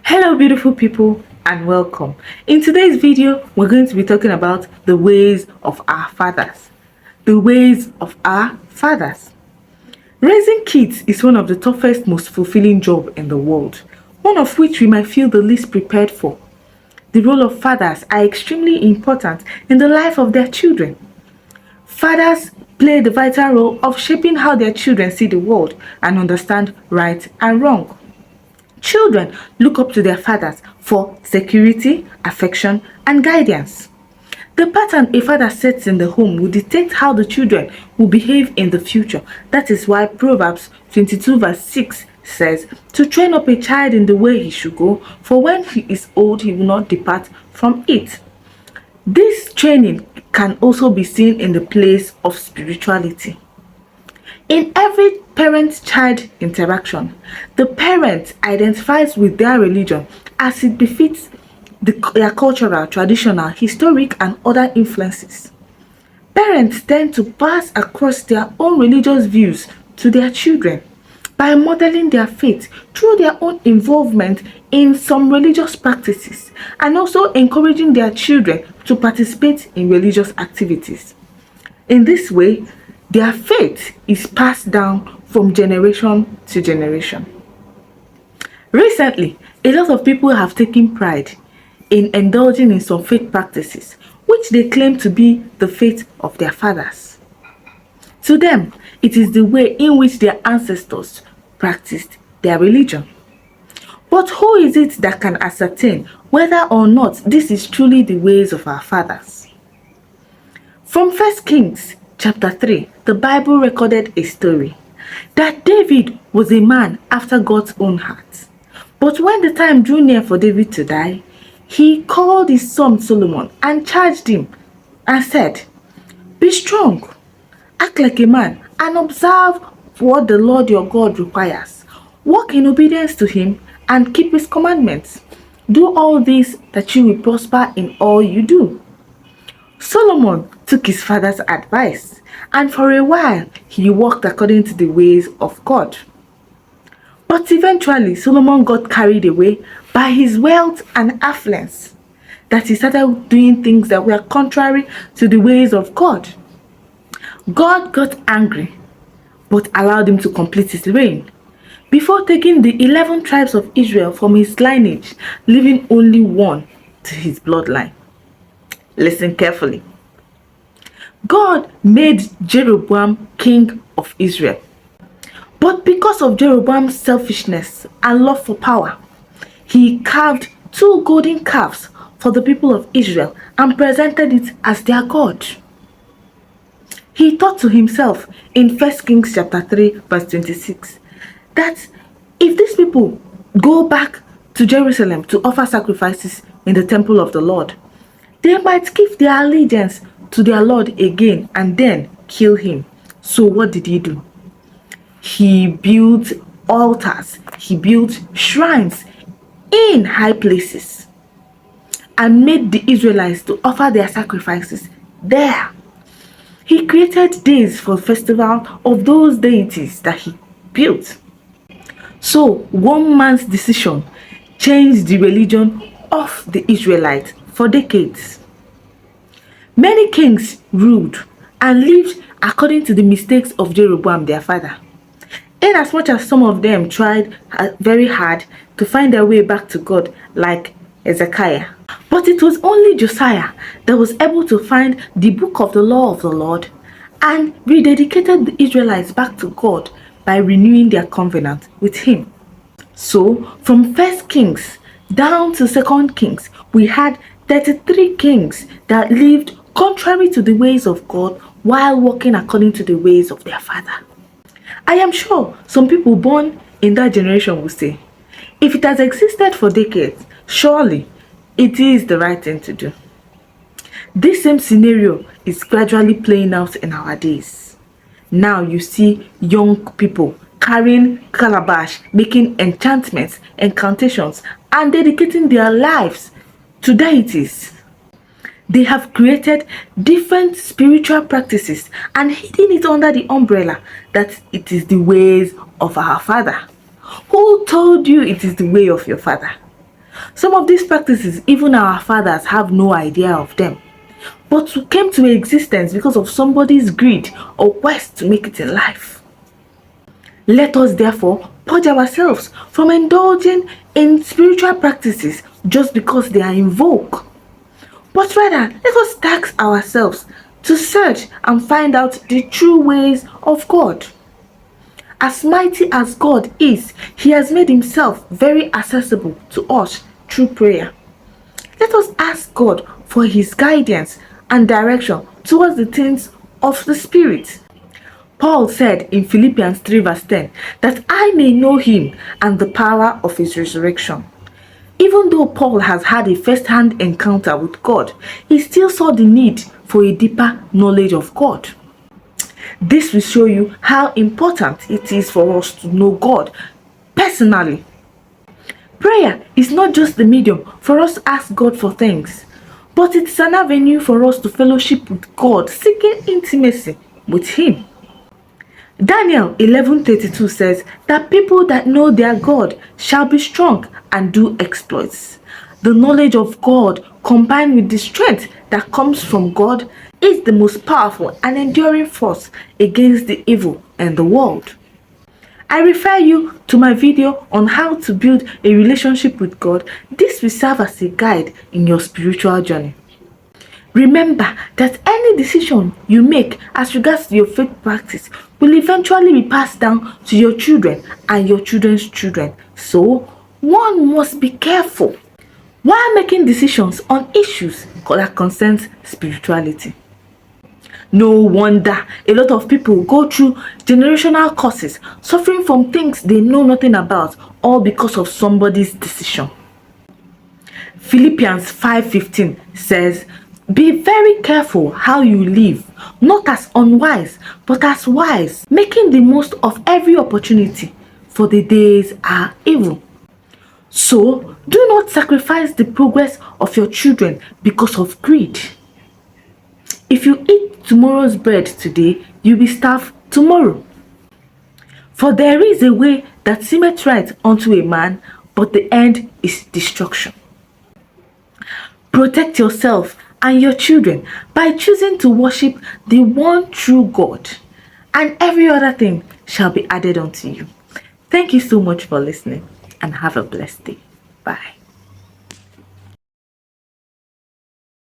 Hello beautiful people and welcome. In today's video, we're going to be talking about the ways of our fathers. The ways of our fathers. Raising kids is one of the toughest, most fulfilling jobs in the world, one of which we might feel the least prepared for. The role of fathers are extremely important in the life of their children. Fathers play the vital role of shaping how their children see the world and understand right and wrong. Children look up to their fathers for security, affection, and guidance. The pattern a father sets in the home will dictate how the children will behave in the future. That is why Proverbs 22 verse 6 says, "To train up a child in the way he should go, for when he is old he will not depart from it." This training can also be seen in the place of spirituality. In every parent-child interaction, the parent identifies with their religion as it befits their cultural, traditional, historic, and other influences. Parents tend to pass across their own religious views to their children by modeling their faith through their own involvement in some religious practices and also encouraging their children to participate in religious activities. In this way, their faith is passed down from generation to generation. Recently, a lot of people have taken pride in indulging in some faith practices which they claim to be the faith of their fathers. To them, it is the way in which their ancestors practiced their religion. But who is it that can ascertain whether or not this is truly the ways of our fathers? From 1 Kings chapter 3, the Bible recorded a story that David was a man after God's own heart. But when the time drew near for David to die, he called his son Solomon and charged him and said, "Be strong, act like a man, and observe what the Lord your God requires. Walk in obedience to him and keep his commandments. Do all this that you will prosper in all you do." Solomon took his father's advice, and for a while he walked according to the ways of God. But eventually Solomon got carried away by his wealth and affluence, that he started doing things that were contrary to the ways of God. God got angry but allowed him to complete his reign before taking the 11 tribes of Israel from his lineage, leaving only one to his bloodline. Listen carefully. God made Jeroboam king of Israel. But because of Jeroboam's selfishness and love for power, he carved 2 golden calves for the people of Israel and presented it as their God. He thought to himself in 1 Kings chapter 3 verse 26 that if these people go back to Jerusalem to offer sacrifices in the temple of the Lord, they might give their allegiance to their Lord again and then kill him. So what did he do? He built altars, he built shrines in high places and made the Israelites to offer their sacrifices there. He created days for festival of those deities that he built. So one man's decision changed the religion of the Israelites for decades. Many kings ruled and lived according to the mistakes of Jeroboam their father. Inasmuch as some of them tried very hard to find their way back to God, like Hezekiah. But it was only Josiah that was able to find the book of the law of the Lord and rededicated the Israelites back to God by renewing their covenant with him. So from 1 Kings down to 2 Kings, we had 33 kings that lived contrary to the ways of God while walking according to the ways of their father. I am sure some people born in that generation will say, if it has existed for decades, surely it is the right thing to do. This same scenario is gradually playing out in our days. Now you see young people carrying calabash, making enchantments, incantations, and dedicating their lives to deities. They have created different spiritual practices and hidden it under the umbrella that it is the ways of our father. Who told you it is the way of your father? Some of these practices, even our fathers have no idea of them, but came to existence because of somebody's greed or quest to make it in life. Let us therefore purge ourselves from indulging in spiritual practices just because they are in vogue. But rather, let us task ourselves to search and find out the true ways of God. As mighty as God is, He has made Himself very accessible to us through prayer. Let us ask God for His guidance and direction towards the things of the Spirit. Paul said in Philippians 3 verse 10 that I may know Him and the power of His resurrection. Even though Paul has had a first-hand encounter with God, he still saw the need for a deeper knowledge of God. This will show you how important it is for us to know God personally. Prayer is not just the medium for us to ask God for things, but it's an avenue for us to fellowship with God, seeking intimacy with Him. Daniel 11:32 says that people that know their God shall be strong and do exploits. The knowledge of God combined with the strength that comes from God is the most powerful and enduring force against the evil in the world. I refer you to my video on how to build a relationship with God. This will serve as a guide in your spiritual journey. Remember that any decision you make as regards to your faith practice will eventually be passed down to your children and your children's children. So, one must be careful while making decisions on issues that concern spirituality. No wonder a lot of people go through generational curses, suffering from things they know nothing about, all because of somebody's decision. Philippians 5:15 says, be very careful how you live, not as unwise, but as wise, making the most of every opportunity, for the days are evil. So, do not sacrifice the progress of your children because of greed. If you eat tomorrow's bread today, you will starve tomorrow. For there is a way that seemeth right unto a man, but the end is destruction. Protect yourself and your children by choosing to worship the one true God, and every other thing shall be added unto you. Thank you so much for listening, and have a blessed day. Bye.